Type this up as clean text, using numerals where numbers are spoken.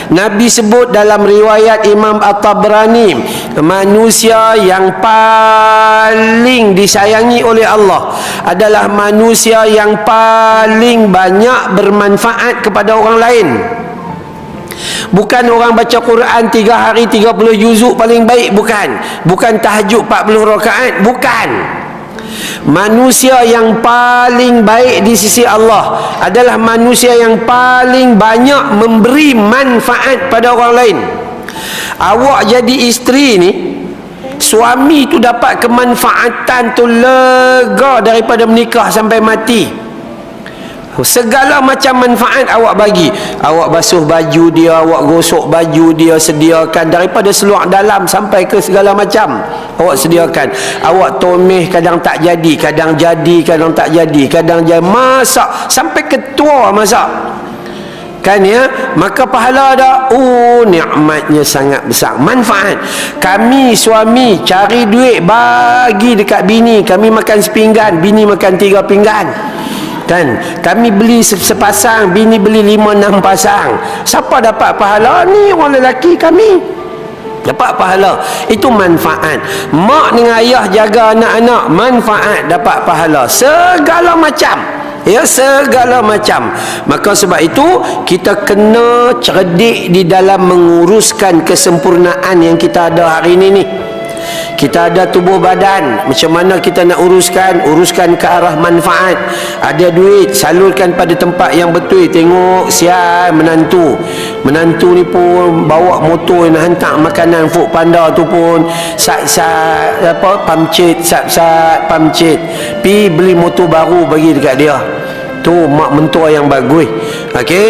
Nabi sebut dalam riwayat Imam At-Tabrani, manusia yang paling disayangi oleh Allah adalah manusia yang paling banyak bermanfaat kepada orang lain. Bukan orang baca Quran 3 hari 30 juzuk paling baik, bukan tahajud 40 rakaat, bukan. Manusia yang paling baik di sisi Allah adalah manusia yang paling banyak memberi manfaat pada orang lain. Awak jadi isteri ni, suami tu dapat kemanfaatan tu lega daripada menikah sampai mati. Segala macam manfaat awak bagi. Awak basuh baju dia, awak gosok baju dia, sediakan daripada seluar dalam sampai ke segala macam awak sediakan. Awak tomeh kadang tak jadi, kadang jadi, kadang tak jadi, kadang jadi, masak sampai ketua masak kan, ya. Maka pahala ada. Nikmatnya sangat besar, manfaat. Kami suami cari duit bagi dekat bini, kami makan sepinggan, bini makan 3 pinggan kan. Kami beli sepasang, bini beli 5-6 pasang. Siapa dapat pahala? Ni orang lelaki kami dapat pahala. Itu manfaat. Mak dengan ayah jaga anak-anak, manfaat, dapat pahala. Segala macam, ya, segala macam. Maka sebab itu kita kena cerdik di dalam menguruskan kesempurnaan yang kita ada hari ini ni. Kita ada tubuh badan, macam mana kita nak uruskan ke arah manfaat. Ada duit, salurkan pada tempat yang betul. Tengok sial menantu ni pun bawa motor nak hantar makanan Food Panda tu pun pamcit pi beli motor baru bagi dekat dia. Tu mak mentua yang bagus. Okey.